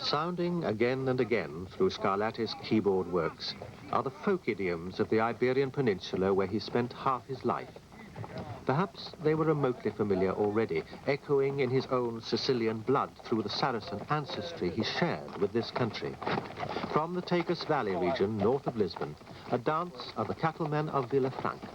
Sounding again and again through Scarlatti's keyboard works are the folk idioms of the Iberian Peninsula where he spent half his life. Perhaps they were remotely familiar already, echoing in his own Sicilian blood through the Saracen ancestry he shared with this country. From the Tagus Valley region north of Lisbon, a dance of the cattlemen of Villafranca.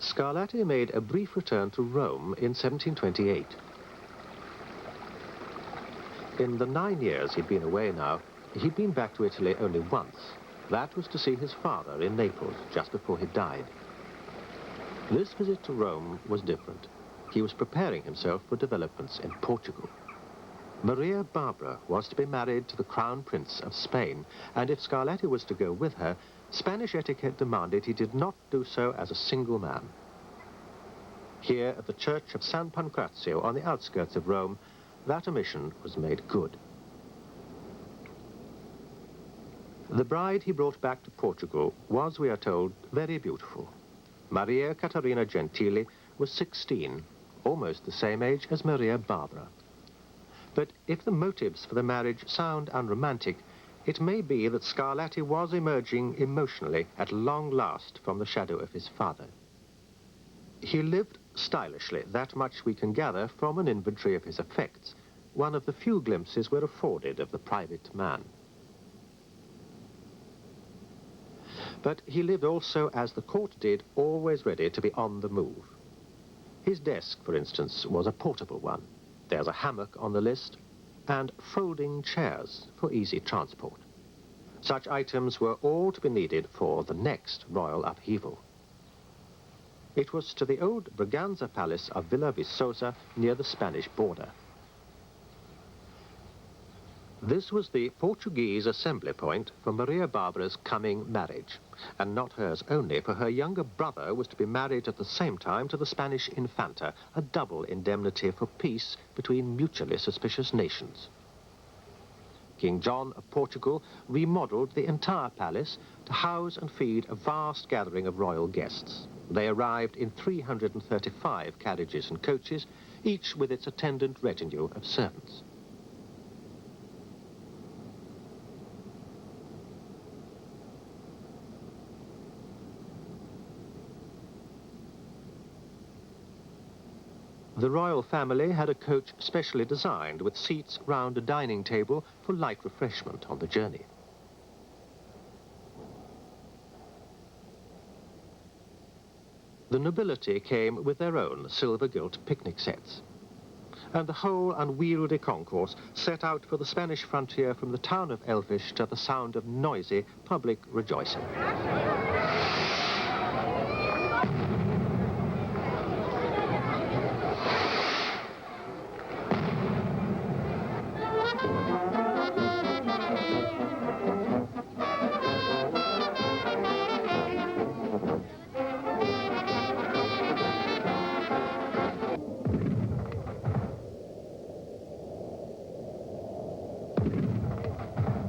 Scarlatti made a brief return to Rome in 1728. In the 9 years he'd been away now, he'd been back to Italy only once. That was to see his father in Naples just before he died. This visit to Rome was different. He was preparing himself for developments in Portugal. Maria Barbara was to be married to the Crown Prince of Spain, and if Scarlatti was to go with her, Spanish etiquette demanded he did not do so as a single man. Here at the church of San Pancrazio on the outskirts of Rome, that omission was made good. The bride he brought back to Portugal was, we are told, very beautiful. Maria Caterina Gentili was 16, almost the same age as Maria Barbara. But if the motives for the marriage sound unromantic, it may be that Scarlatti was emerging emotionally at long last from the shadow of his father. He lived stylishly, that much we can gather from an inventory of his effects, one of the few glimpses we're afforded of the private man. But he lived also, as the court did, always ready to be on the move. His desk, for instance, was a portable one. There's a hammock on the list, and folding chairs for easy transport. Such items were all to be needed for the next royal upheaval. It was to the old Braganza palace of Villa Viçosa near the Spanish border. This was the Portuguese assembly point for Maria Barbara's coming marriage, and not hers only, for her younger brother was to be married at the same time to the Spanish Infanta, a double indemnity for peace between mutually suspicious nations. King John of Portugal remodeled the entire palace to house and feed a vast gathering of royal guests. They arrived in 335 carriages and coaches, each with its attendant retinue of servants. The royal family had a coach specially designed with seats round a dining table for light refreshment on the journey. The nobility came with their own silver-gilt picnic sets, and the whole unwieldy concourse set out for the Spanish frontier from the town of Elfish to the sound of noisy public rejoicing.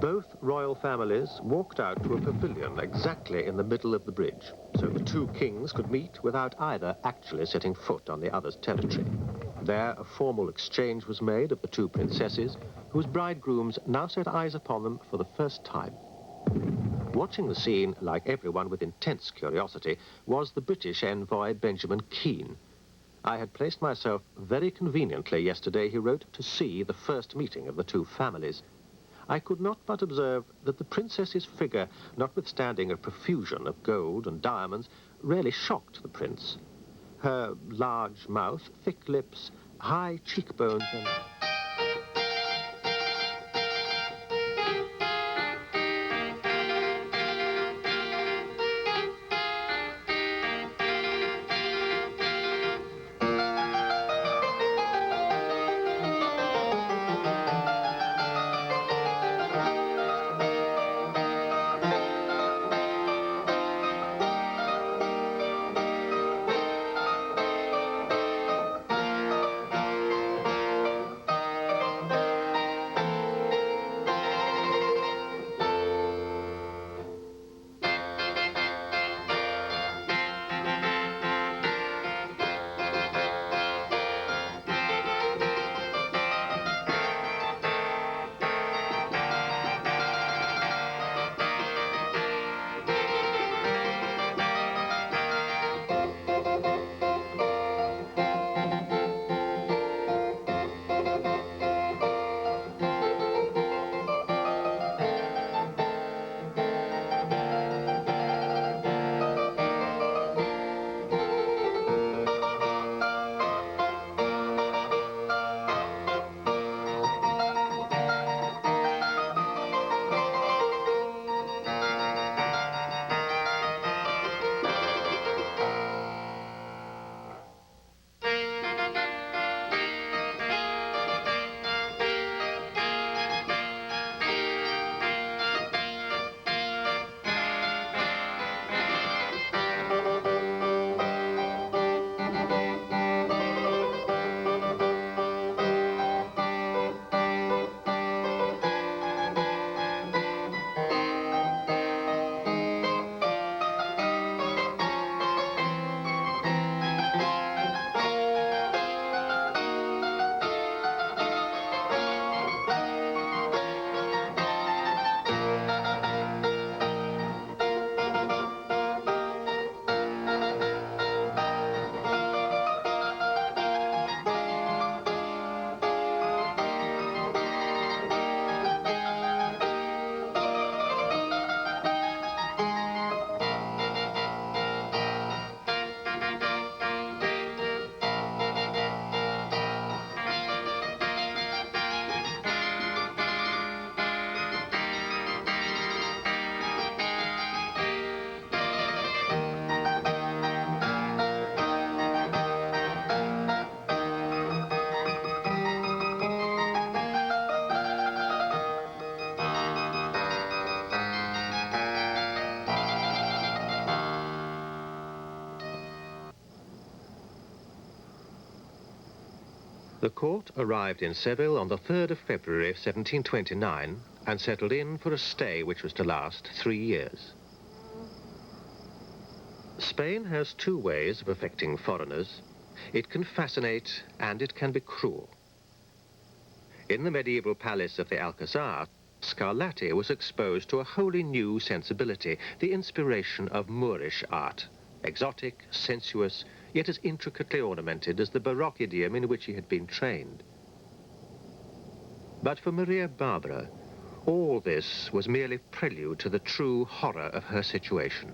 Both royal families walked out to a pavilion exactly in the middle of the bridge, so the two kings could meet without either actually setting foot on the other's territory. There, a formal exchange was made of the two princesses, whose bridegrooms now set eyes upon them for the first time. Watching the scene, like everyone with intense curiosity, was the British envoy Benjamin Keane. I had placed myself very conveniently yesterday, he wrote, to see the first meeting of the two families. I could not but observe that the princess's figure, notwithstanding a profusion of gold and diamonds, really shocked the prince. Her large mouth, thick lips, high cheekbones and... The court arrived in Seville on the 3rd of February 1729 and settled in for a stay which was to last 3 years. Spain has two ways of affecting foreigners. It can fascinate and it can be cruel. In the medieval palace of the Alcazar, Scarlatti was exposed to a wholly new sensibility, the inspiration of Moorish art, exotic, sensuous, yet as intricately ornamented as the Baroque idiom in which he had been trained. But for Maria Barbara, all this was merely prelude to the true horror of her situation.